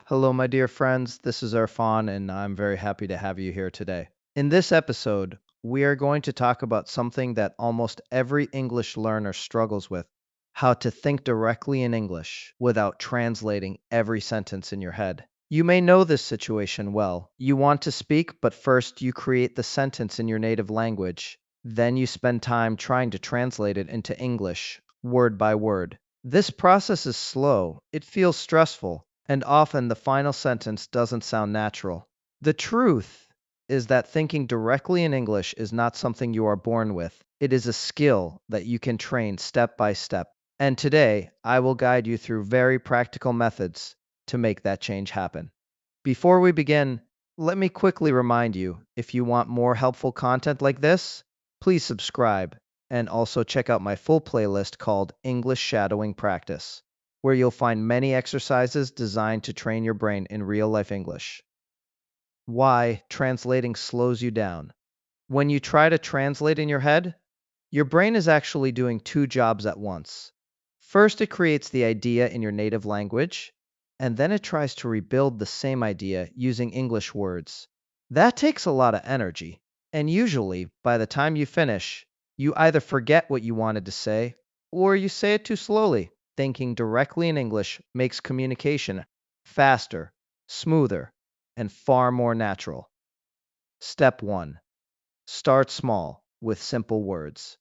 Hello, my dear friends. This is Erfan, and I'm very happy to have you here today. In this episode, we are going to talk about something that almost every English learner struggles with: how to think directly in English without translating every sentence in your head. You may know this situation well. You want to speak, but first you create the sentence in your native language. Then you spend time trying to translate it into English, word by word. This process is slow, it feels stressful, and often the final sentence doesn't sound natural. The truth is that thinking directly in English is not something you are born with. It is a skill that you can train step by step. And today, I will guide you through very practical methods to make that change happen. Before we begin, let me quickly remind you, if you want more helpful content like this, please subscribe and also check out my full playlist called English Shadowing Practice, where you'll find many exercises designed to train your brain in real life English. Why translating slows you down. When you try to translate in your head, your brain is actually doing two jobs at once. First, it creates the idea in your native language, and then it tries to rebuild the same idea using English words. That takes a lot of energy, and usually, by the time you finish, you either forget what you wanted to say, or you say it too slowly. Thinking directly in English makes communication faster, smoother, and far more natural. Step 1. Start small, with simple words.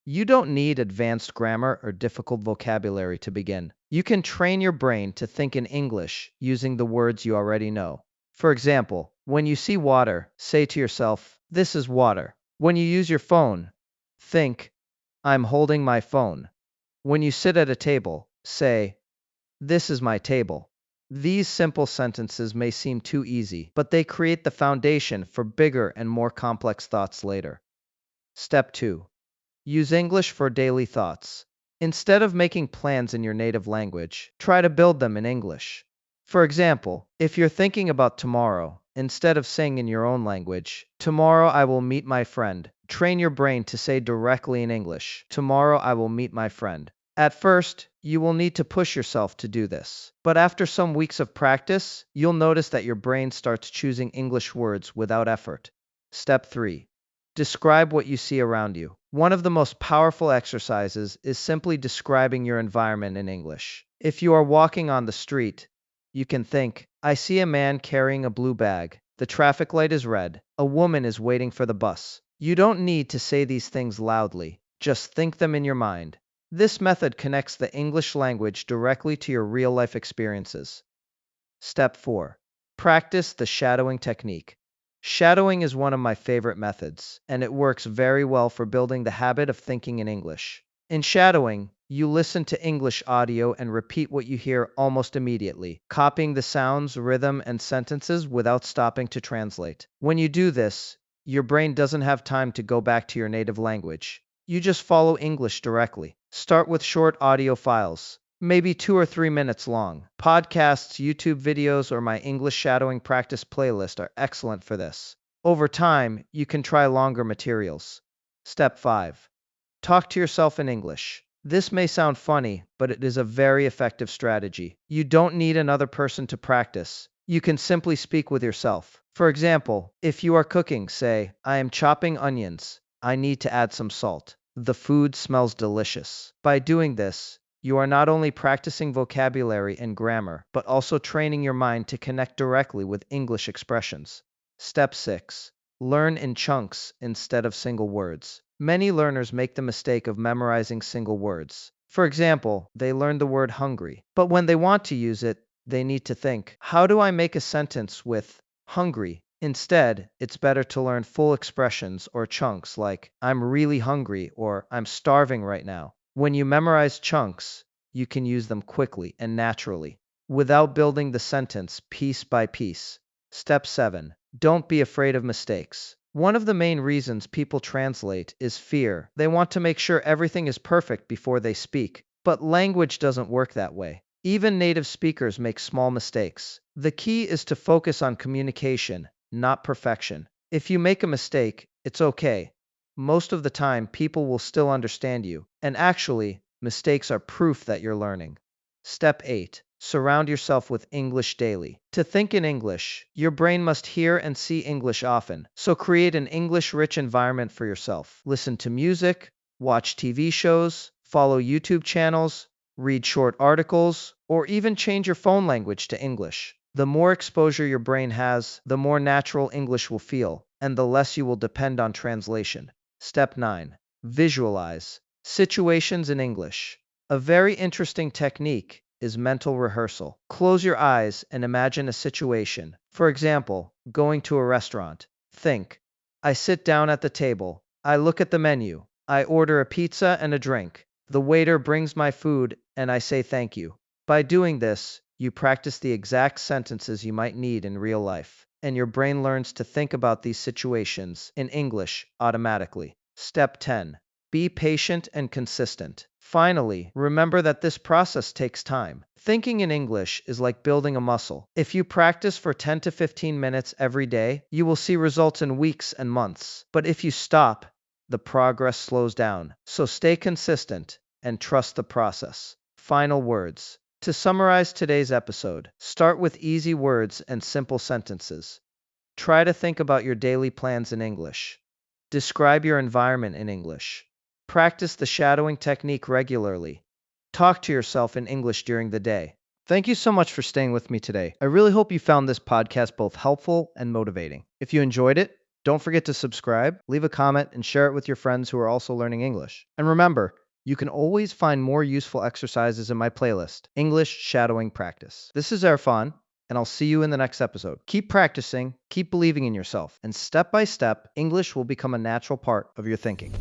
You don't need advanced grammar or difficult vocabulary to begin. You can train your brain to think in English using the words you already know. For example, when you see water, say to yourself, "This is water." When you use your phone, think, "I'm holding my phone." When you sit at a table, say, "This is my table." These simple sentences may seem too easy, but they create the foundation for bigger and more complex thoughts later. Step 2. Use English for daily thoughts. Instead of making plans in your native language, try to build them in English. For example, if you're thinking about tomorrow, instead of saying in your own language, "Tomorrow I will meet my friend," train your brain to say directly in English, "Tomorrow I will meet my friend." At first, you will need to push yourself to do this. But after some weeks of practice, you'll notice that your brain starts choosing English words without effort. Step 3. Describe what you see around you. One of the most powerful exercises is simply describing your environment in English. If you are walking on the street, you can think, "I see a man carrying a blue bag. The traffic light is red. A woman is waiting for the bus." You don't need to say these things loudly. Just think them in your mind. This method connects the English language directly to your real-life experiences. Step 4. Practice the shadowing technique. Shadowing is one of my favorite methods, and it works very well for building the habit of thinking in English. In shadowing, you listen to English audio and repeat what you hear almost immediately, copying the sounds, rhythm, and sentences without stopping to translate. When you do this, your brain doesn't have time to go back to your native language. You just follow English directly. Start with short audio files, maybe 2 or 3 minutes long. Podcasts, YouTube videos, or my English shadowing practice playlist are excellent for this. Over time, you can try longer materials. Step 5. Talk to yourself in English. This may sound funny, but it is a very effective strategy. You don't need another person to practice. You can simply speak with yourself. For example, if you are cooking, say, "I am chopping onions. I need to add some salt. The food smells delicious." By doing this, you are not only practicing vocabulary and grammar, but also training your mind to connect directly with English expressions. Step 6. Learn in chunks instead of single words. Many learners make the mistake of memorizing single words. For example, they learn the word hungry, but when they want to use it, they need to think, "How do I make a sentence with hungry?" Instead, it's better to learn full expressions or chunks like, "I'm really hungry," or "I'm starving right now." When you memorize chunks, you can use them quickly and naturally, without building the sentence piece by piece. Step 7. Don't be afraid of mistakes. One of the main reasons people translate is fear. They want to make sure everything is perfect before they speak. But language doesn't work that way. Even native speakers make small mistakes. The key is to focus on communication, not perfection. If you make a mistake, it's okay. Most of the time, people will still understand you. And actually, mistakes are proof that you're learning. Step 8. Surround yourself with English daily. To think in English, your brain must hear and see English often. So create an English-rich environment for yourself. Listen to music, watch TV shows, follow YouTube channels, read short articles, or even change your phone language to English. The more exposure your brain has, the more natural English will feel, and the less you will depend on translation. Step 9. Visualize situations in English. A very interesting technique is mental rehearsal. Close your eyes and imagine a situation. For example, going to a restaurant. Think, I sit down at the table. I look at the menu. I order a pizza and a drink. The waiter brings my food and I say thank you. By doing this, you practice the exact sentences you might need in real life, and your brain learns to think about these situations in English automatically. Step 10. Be patient and consistent. Finally, remember that this process takes time. Thinking in English is like building a muscle. If you practice for 10 to 15 minutes every day, you will see results in weeks and months. But if you stop, the progress slows down. So stay consistent and trust the process. Final words. To summarize today's episode, start with easy words and simple sentences. Try to think about your daily plans in English. Describe your environment in English. Practice the shadowing technique regularly. Talk to yourself in English during the day. Thank you so much for staying with me today. I really hope you found this podcast both helpful and motivating. If you enjoyed it, don't forget to subscribe, leave a comment, and share it with your friends who are also learning English. And remember, you can always find more useful exercises in my playlist, English Shadowing Practice. This is Erfan, and I'll see you in the next episode. Keep practicing, keep believing in yourself, and step by step, English will become a natural part of your thinking.